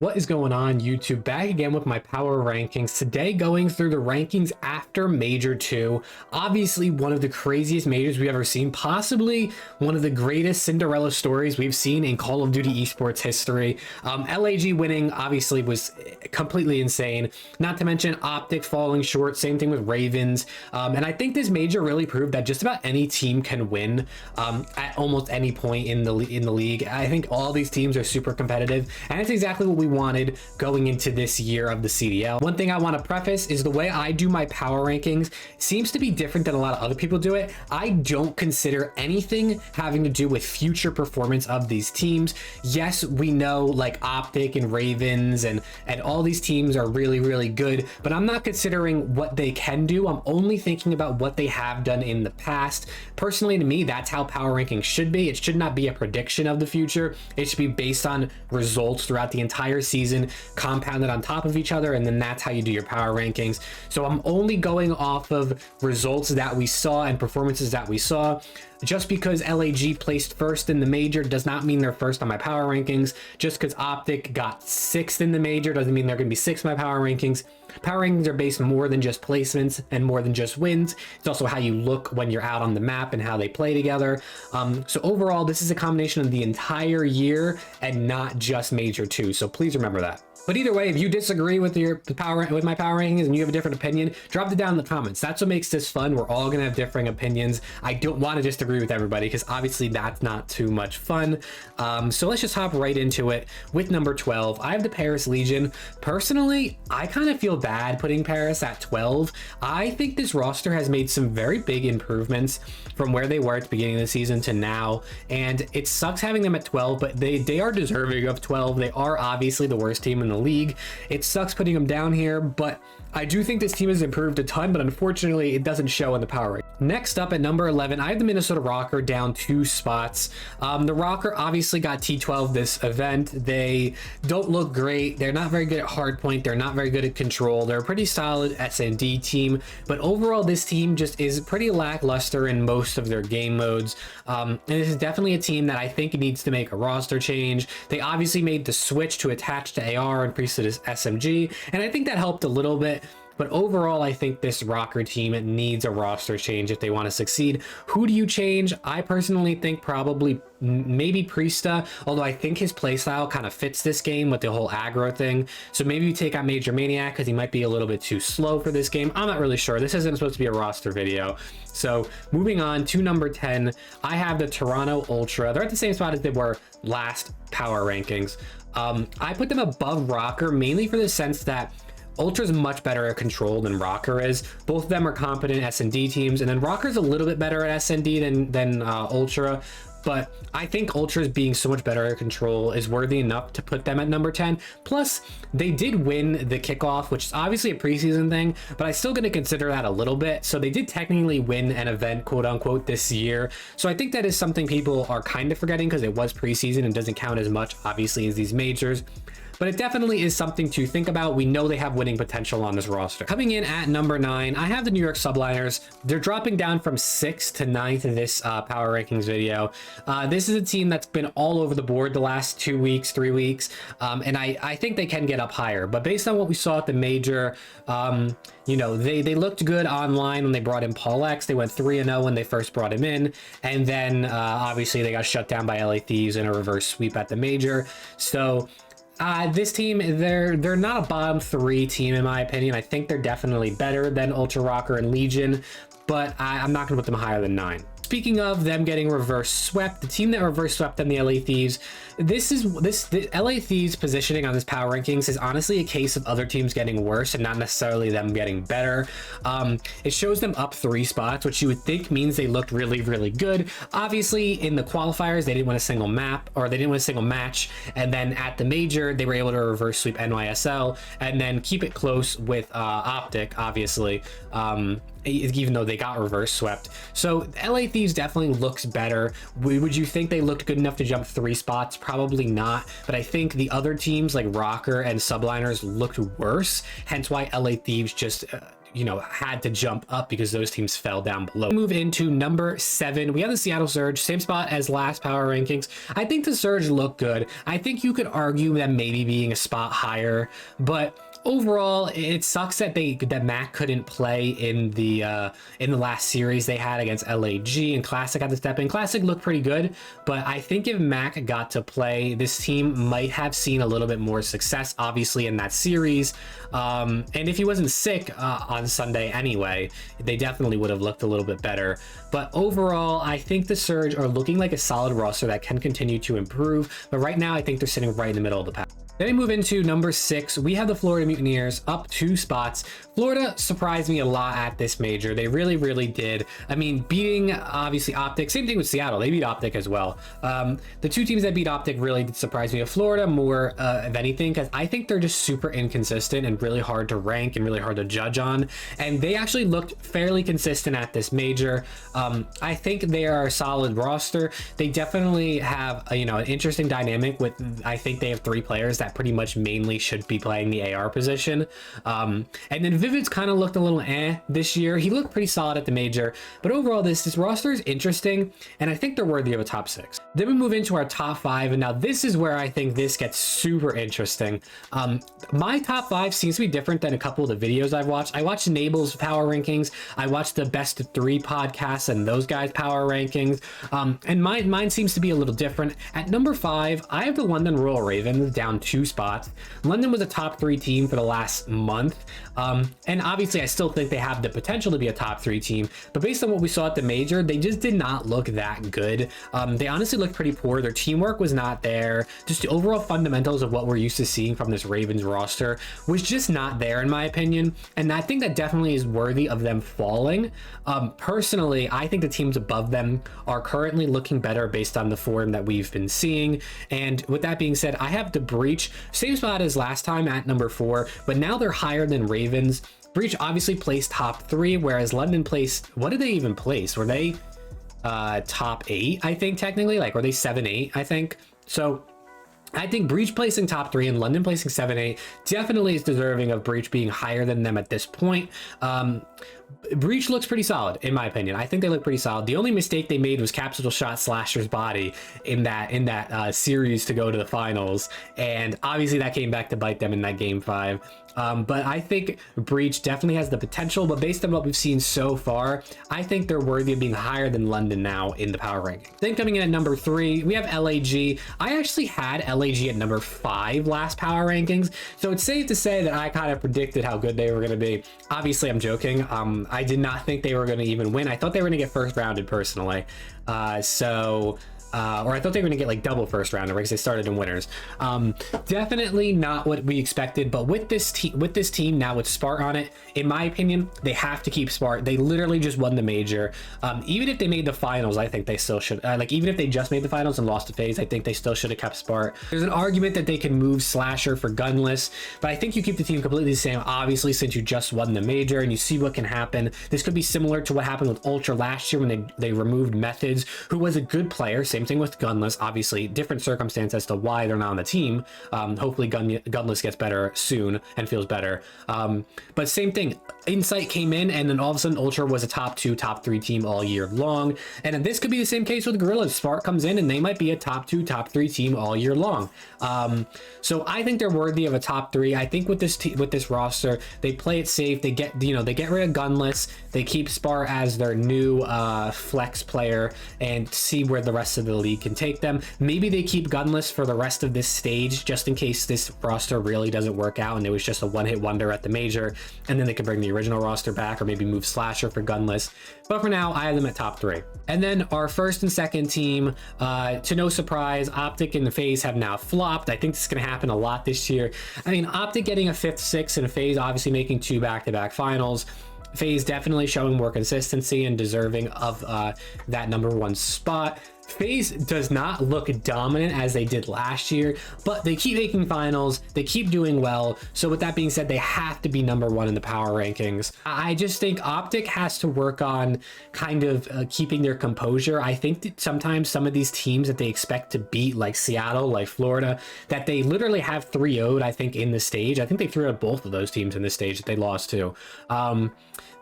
What is going on, YouTube? Back again with my power rankings. Today going through the rankings after Major 2. Obviously one of the craziest majors we've ever seen. Possibly one of the greatest Cinderella stories we've seen in Call of Duty esports history. LAG winning obviously was completely insane. Not to mention OpTic falling short. Same thing with Ravens. And I think this major really proved that just about any team can win at almost any point in the league. I think all these teams are super competitive, and it's exactly what we wanted going into this year of the CDL. One thing I want to preface is the way I do my power rankings seems to be different than a lot of other people do it. I don't consider anything having to do with future performance of these teams. Yes, we know like OpTic and Ravens and all these teams are really good, but I'm not considering what they can do. I'm only thinking about what they have done in the past. Personally, to me, that's how power rankings should be. It should not be a prediction of the future. It should be based on results throughout the entire season, compounded on top of each other, and then that's how you do your power rankings. So I'm only going off of results that we saw and performances that we saw. Just because LAG placed first in the major does not mean they're first on my power rankings. Just because OpTic got 6th in the major doesn't mean they're going to be 6th in my power rankings. Power rankings are based more than just placements and more than just wins. It's also how you look when you're out on the map and how they play together. So overall, this is a combination of the entire year and not just Major 2. So please remember that. But either way, if you disagree with my power rankings and you have a different opinion, drop it down in the comments. That's what makes this fun. We're all gonna have differing opinions. I don't want to disagree with everybody because obviously that's not too much fun. So let's just hop right into it with number 12. I have the Paris Legion. Personally, I kind of feel bad putting Paris at 12. I think this roster has made some very big improvements from where they were at the beginning of the season to now, and it sucks having them at 12, but they are deserving of 12. They are obviously the worst team in the league. It sucks putting them down here, but I do think this team has improved a ton, but unfortunately it doesn't show in the power rank. Next up at number 11, I have the Minnesota Rocker down 2 spots. The Rocker obviously got T12 this event. They don't look great. They're not very good at hardpoint. They're not very good at control. They're a pretty solid S&D team, but overall this team just is pretty lackluster in most of their game modes. And this is definitely a team that I think needs to make a roster change. They obviously made the switch to attach to AR and Priest SMG, and I think that helped a little bit. But overall, I think this Rocker team needs a roster change if they want to succeed. Who do you change? I personally think probably maybe Priesta, although I think his playstyle kind of fits this game with the whole aggro thing. So maybe you take out Major Maniac because he might be a little bit too slow for this game. I'm not really sure. This isn't supposed to be a roster video. So moving on to number 10, I have the Toronto Ultra. They're at the same spot as they were last power rankings. I put them above Rocker mainly for the sense that Ultra's much better at control than Rocker is. Both of them are competent S&D teams, and then Rocker's a little bit better at S&D than Ultra. But I think Ultra's being so much better at control is worthy enough to put them at number 10. Plus, they did win the kickoff, which is obviously a preseason thing, but I'm still going to consider that a little bit. So they did technically win an event, quote unquote, this year. So I think that is something people are kind of forgetting because it was preseason and doesn't count as much, obviously, as these majors. But it definitely is something to think about. We know they have winning potential on this roster. Coming in at number 9, I have the New York Subliners. They're dropping down from 6th to 9th in this power rankings video. This is a team that's been all over the board the last 2 weeks, 3 weeks, and I think they can get up higher. But based on what we saw at the major, you know, they looked good online when they brought in Paul X. They went 3-0 when they first brought him in, and then obviously they got shut down by LA Thieves in a reverse sweep at the major. So this team, they're not a bottom 3 team in my opinion. I think they're definitely better than Ultra Rocker and Legion, but I'm not gonna put them higher than 9. Speaking of them getting reverse swept, the team that reverse swept them, the LA Thieves, the LA Thieves positioning on this power rankings is honestly a case of other teams getting worse and not necessarily them getting better. It shows them up 3 spots, which you would think means they looked really good. Obviously, in the qualifiers, they didn't win a single map, or they didn't win a single match, and then at the major, they were able to reverse sweep NYSL and then keep it close with OpTic, obviously. Even though they got reverse swept. So LA Thieves definitely looks better. Would you think they looked good enough to jump 3 spots? Probably not, but I think the other teams like Rocker and Subliners looked worse, hence why LA Thieves just you know, had to jump up because those teams fell down below. Move into number 7. We have the Seattle Surge, same spot as last power rankings. I think the Surge look good. I think you could argue that maybe being a spot higher, but overall, it sucks that Mac couldn't play in the last series they had against LAG, and Classic had to step in. Classic looked pretty good, but I think if Mac got to play, this team might have seen a little bit more success, obviously, in that series. And if he wasn't sick on Sunday anyway, they definitely would have looked a little bit better. But overall, I think the Surge are looking like a solid roster that can continue to improve. But right now, I think they're sitting right in the middle of the pack. Then we move into number 6. We have the Florida Mutineers up 2 spots. Florida surprised me a lot at this major. They really, really did. I mean, beating obviously OpTic, same thing with Seattle. They beat OpTic as well. The 2 teams that beat OpTic really did surprise me. Of Florida more of anything, because I think they're just super inconsistent and really hard to rank and really hard to judge on. And they actually looked fairly consistent at this major. I think they are a solid roster. They definitely have an interesting dynamic with, I think they have 3 players that pretty much mainly should be playing the AR position. And then Vivid's kind of looked a little this year. He looked pretty solid at the major, but overall this roster is interesting, and I think they're worthy of a top 6. Then we move into our top 5, and now this is where I think this gets super interesting. My top 5 seems to be different than a couple of the videos I've watched. I watched Nable's power rankings. I watched the Best of 3 podcasts and those guys' power rankings. And mine seems to be a little different. At number 5, I have the London Royal Ravens down 2 spots. London was a top 3 team for the last month. And obviously I still think they have the potential to be a top 3 team, but based on what we saw at the major, they just did not look that good. They honestly looked pretty poor. Their teamwork was not there. Just the overall fundamentals of what we're used to seeing from this Ravens roster was just not there, in my opinion. And I think that definitely is worthy of them falling. Personally, I think the teams above them are currently looking better based on the form that we've been seeing. And with that being said, I have the Breach, same spot as last time at number 4, but now they're higher than Ravens. Breach obviously placed top 3, whereas London placed, what did they even place? Were they top 8, I think, technically? Like, were they 7-8, I think? So I think Breach placing top 3 and London placing 7-8 definitely is deserving of Breach being higher than them at this point. Breach looks pretty solid, in my opinion. I think they look pretty solid. The only mistake they made was Capsule shot Slasher's body in that series to go to the finals, and obviously that came back to bite them in that game 5. But I think Breach definitely has the potential, but based on what we've seen so far, I think they're worthy of being higher than London now in the power ranking. Then coming in at number 3, we have LAG. I actually had LAG at number 5 last power rankings, so it's safe to say that I kind of predicted how good they were going to be. Obviously, I'm joking. I did not think they were going to even win. I thought they were going to get first rounded personally. Or I thought they were going to get like double first rounder because they started in winners. Definitely not what we expected, but with this team now with Spart on it, in my opinion, they have to keep Spart. They literally just won the major. Even if they made the finals, I think they still should. Even if they just made the finals and lost to FaZe, I think they still should have kept Spart. There's an argument that they can move Slasher for Gunless, but I think you keep the team completely the same, obviously, since you just won the major and you see what can happen. This could be similar to what happened with Ultra last year when they removed Methods, who was a good player. Same thing with Gunless, obviously different circumstance as to why they're not on the team. Hopefully Gunless gets better soon and feels better. But same thing, Insight came in and then all of a sudden Ultra was a top 2, top 3 team all year long. And then this could be the same case with Gorillas. Spark comes in and they might be a top 2, top 3 team all year long. So I think they're worthy of a top 3. I think with this roster, they play it safe. They get rid of Gunless. They keep Spar as their new flex player and see where the rest of the league can take them. Maybe they keep Gunless for the rest of this stage just in case this roster really doesn't work out and it was just a one-hit wonder at the major, and then they can bring the original roster back or maybe move Slasher for Gunless. But for now, I have them at top 3. And then our first and second team, to no surprise, OpTic and FaZe have now flopped. I think this is going to happen a lot this year. I mean, OpTic getting a 5th, 6th, and FaZe obviously making 2 back-to-back finals. FaZe definitely showing more consistency and deserving of that number 1 spot. FaZe does not look dominant as they did last year, but they keep making finals, they keep doing well. So with that being said, they have to be #1 in the power rankings. I just think OpTic has to work on kind of keeping their composure. I think that sometimes some of these teams that they expect to beat, like Seattle, like Florida, that they literally have 3-0'd, I think, in the stage. I think they 3-0'd both of those teams in the stage that they lost to.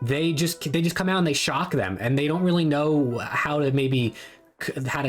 They just come out and they shock them, and they don't really know how to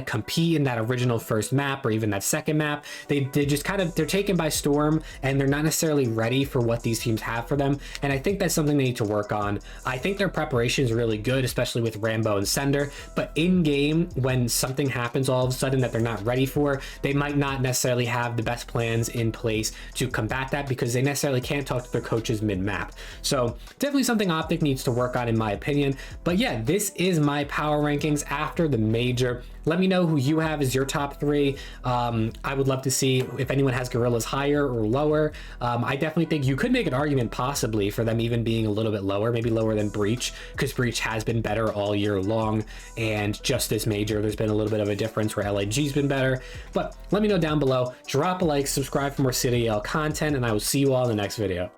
compete in that original first map or even that second map. They just kind of, they're taken by storm, and they're not necessarily ready for what these teams have for them. And I think that's something they need to work on. I think their preparation is really good, especially with Rambo and Sender, but in game, when something happens all of a sudden that they're not ready for, they might not necessarily have the best plans in place to combat that, because they necessarily can't talk to their coaches mid-map. So definitely something OpTic needs to work on, in my opinion. But yeah, this is my power rankings after the major. Let me know who you have as your top 3. I would love to see if anyone has Gorillas higher or lower. I definitely think you could make an argument possibly for them even being a little bit lower, maybe lower than Breach, because Breach has been better all year long, and just this major there's been a little bit of a difference where LAG's been better. But let me know down below. Drop a like, subscribe for more CDL content, and I will see you all in the next video.